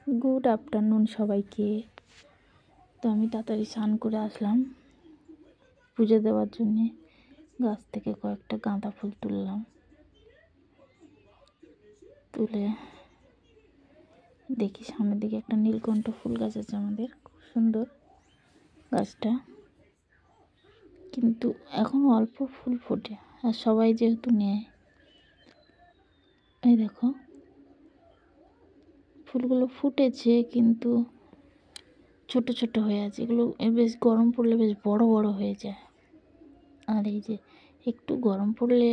Good afternoon সবাইকে। তো আমি তাড়াতাড়ি স্নান করে আসলাম পুজো দেওয়ার জন্যে। গাছ থেকে কয়েকটা গাঁদা ফুল তুললাম, তুলে দেখি সামনের দিকে একটা নীলকণ্ঠ ফুল গাছ আছে আমাদের, খুব সুন্দর গাছটা, কিন্তু এখন অল্প ফুল ফোটে আর সবাই যেহেতু নেয়। এই দেখো ফুলগুলো ফুটেছে কিন্তু ছোট ছোট হয়ে আছে, এগুলো বেশ গরম পড়লে বেশ বড় বড় হয়ে যায়। আর এই যে একটু গরম পড়লে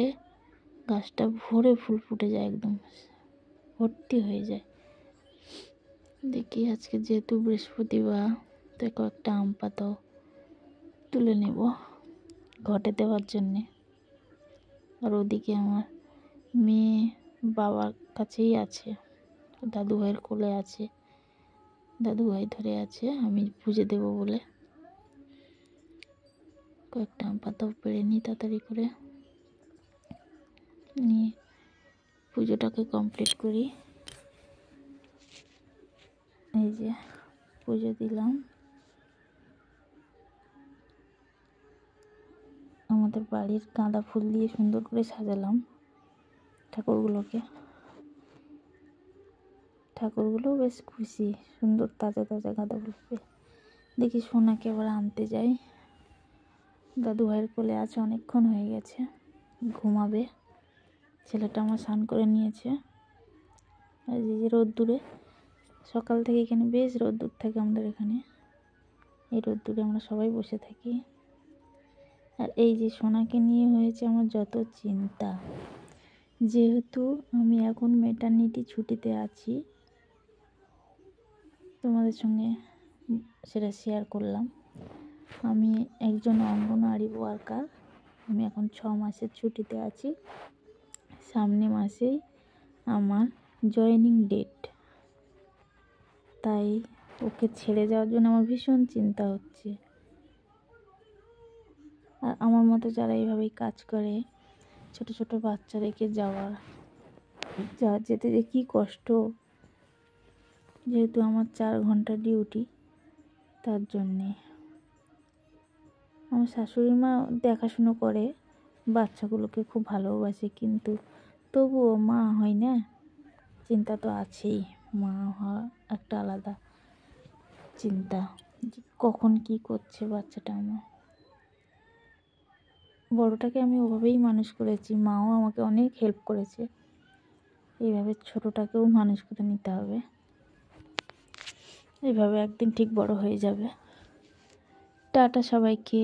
গাছটা ভরে ফুল ফুটে যায়, একদম ভর্তি হয়ে যায়। দেখি আজকে যেহেতু বৃহস্পতিবার, তো কয়েকটা আম পাতাও তুলে নেব ঘটে দেওয়ার জন্যে। আর ওদিকে আমার মেয়ে বাবার কাছেই আছে, দাদু ভাইয়ের কোলে আছে, দাদু ভাই ধরে আছে আমি পুজো দেব বলে। কয়েকটা আম পাতাও পেড়ে নিই তাড়াতাড়ি করে, নিয়ে পুজোটাকে কমপ্লিট করি। এই যে পুজো দিলাম, আমাদের বাড়ির গাঁদা ফুল দিয়ে সুন্দর করে সাজালাম ঠাকুরগুলোকে। ঠাকুরগুলো বেশ খুশি, সুন্দর তাজা তাজা গাঁদা ফুল পেয়ে। দেখি সোনাকে এবার আনতে যাই, দাদু ভাইয়ের কোলে আছে, অনেকক্ষণ হয়ে গেছে, ঘুমাবে। ছেলেটা আমার স্নান করে নিয়েছে। আর এই যে রোদ্দুরে সকাল থেকে এখানে বেশ রোদ্দুর থাকে আমাদের এখানে, এই রোদ্দুরে আমরা সবাই বসে থাকি। আর এই যে সোনাকে নিয়ে হয়েছে আমার যত চিন্তা, যেহেতু আমি এখন ম্যাটারনিটি ছুটিতে আছি, তোমাদের সঙ্গে সেটা শেয়ার করলাম। আমি একজন অঙ্গনওয়াড়ি ওয়ার্কার, আমি এখন 6 মাসের ছুটিতে আছি। সামনে মাসেই আমার জয়েনিং ডেট, তাই ওকে ছেড়ে যাওয়ার জন্য আমার ভীষণ চিন্তা হচ্ছে। আর আমার মতো যারা এইভাবেই কাজ করে, ছোট ছোট বাচ্চা রেখে যেতে যে কী কষ্ট, যেহেতু আমার 4 ঘন্টা ডিউটি, তার জন্যে। আমার শাশুড়ি মা দেখাশুনো করে, বাচ্চাগুলোকে খুব ভালোবাসে, কিন্তু তবুও মা হয় না, চিন্তা তো আছেই। মা হওয়া একটা আলাদা চিন্তা, যে কখন কি করছে বাচ্চাটা। আমার বড়টাকে আমি ওভাবেই মানুষ করেছি, মাও আমাকে অনেক হেল্প করেছে, এইভাবে ছোটটাকেও মানুষ করে নিতে হবে। এইভাবে একদিন ঠিক বড় হয়ে যাবে। টাটা সবাইকে।